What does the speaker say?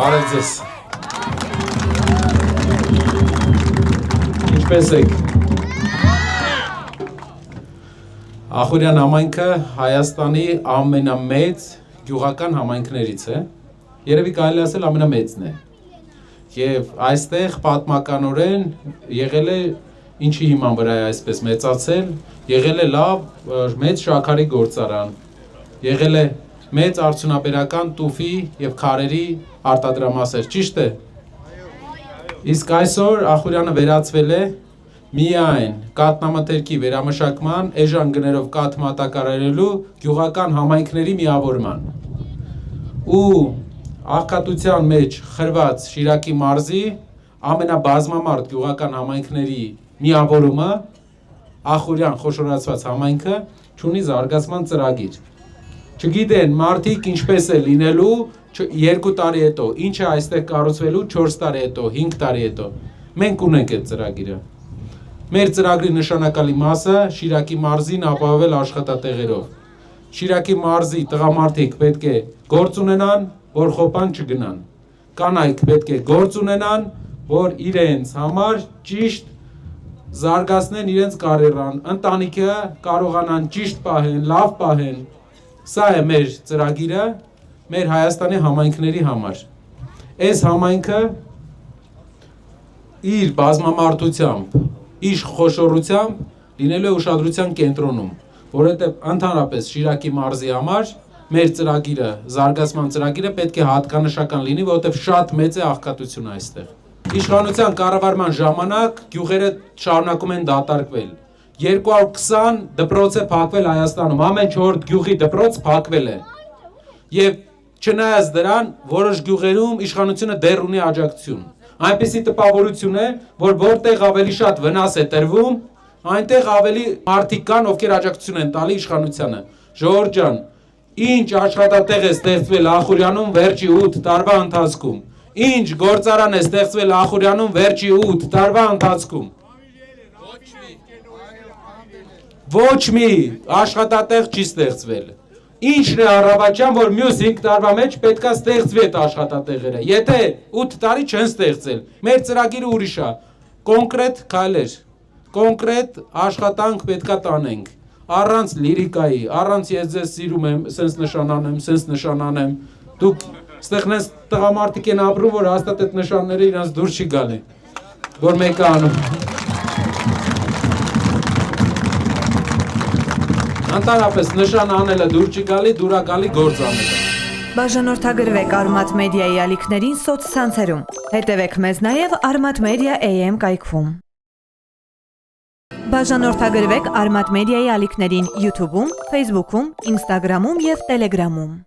Բարև ձեզ։ Ինչպես եք։ Ախուրյան համայնքը Հայաստանի ամենամեծ գյուղական համայնքներից է։ Երևի կարելի ասել ամենամեծն է։ Եվ այստեղ պատմականորեն եղել է ինչի հիման վրա է այսպես մեծացել, եղել է լավ մեծ շաքարի գործարան, եղել է մեծ արդյունաբերական տուֆի եւ քարերի արտադրամասեր, ճիշտ է։ Իսկ այսօր Ախուրյանը վերածվել է միայն կաթնամթերքի վերամշակման, էժան գներով կաթ մատակարարելու գյուղական համայնքների միավորման։ Ու աղքատության մեջ խրված Շիրակի մարզի ամենաբազմամարդ գյուղական համայնքների միավորումը Ախուրյան խոշորացված համայնքը ունի զարգացման ծրագիր։ Չգիտեն մարդիկ ինչպես է լինելու 2 տարի հետո, ինչ է այստեղ կառուցվելու 4 տարի հետո, 5 տարի հետո։ Մենք ունենք այդ ծրագիրը։ Մեր ծրագրի նշանակալի մասը Շիրակի մարզին ապահովել աշխատատեղերով։ Շիրակի մարզի տղամարդիկ պետք է գործ ունենան, որ խոպան չգնան։ Կանայք պետք է գործ ունենան, որ իրենց համար ճիշտ զարգացնեն իրենց կարիերան, ընտանիքը կարողանան ճիշտ պահեն, լավ պահեն։ Սա է մեր ծրագիրը մեր Հայաստանի համայնքների համար։ Այս համայնքը իր բազմամարդությամբ, իր խոշորությամբ լինելու է ուշադրության կենտրոնում, որովհետև ընդհանրապես Շիրակի մարզի համար մեր ծրագիրը, զարգացման ծրագիրը պետք է հատկանշական լինի, որովհետև շատ մեծ է աղքատությունը այստեղ։ Իշխանության կառավարման ժամանակ գյուղերը շարունակում են դատարկվել։ 220 դպրոց է փակվել Հայաստանում, ամեն 4 գյուղի դպրոց փակվել է։ Եվ չնայած դրան, որոշ գյուղերում իշխանությունը դեռ ունի աջակցություն։ Այնպիսի տպավորություն է, որ որտեղ ավելի շատ վնաս է տրվում, այնտեղ ավելի մարդիկ կան, ովքեր աջակցություն են տալի իշխանությանը։ Ժողովուրդ ջան, ինչ աշխատատեղ է ստեղծվել Ախուրյանում վերջի 8 տարվա ընթացքում։ Ինչ գործարան է ստեղծվել Ախուրյանում վերջի 8 տարվա ընթացքում։ Ոչ մի աշխատատեղ չի ստեղծվել։ Ինչն է առավաճան, որ մյուս 5 տարվա մեջ պետքա ստեղծվի այդ աշխատատեղերը։ Եթե 8 տարի չեն ստեղծել, մեր ծրագիրը ուրիշ է։ Կոնկրետ քայլեր, կոնկրետ աշխատանք պետքա տանենք։ Առանց լիրիկայի, առանց ես ձեզ սիրում եմ, սենց նշան անեմ, դուք ստեղնես տղամարդիկ են ապրում, որ հաստատ այդ նշանները իրանց դուր չի գալի, որ մեկը անում։ Անտարապես նշան անելը դուր չի գալի, դուր է գալի գործ անելը։ Բաժանորդագրվեք Արմաթ մեդիայի ալիքներին սոցցանցերում։ Հետևեք մեզ նաև Արմաթ մեդիա AM կայքում։ Բաժանորդագրվեք Արմաթ մեդիայի ալիքներին YouTube-ում, Facebook-ում, Instagram-ում և Telegram-ում։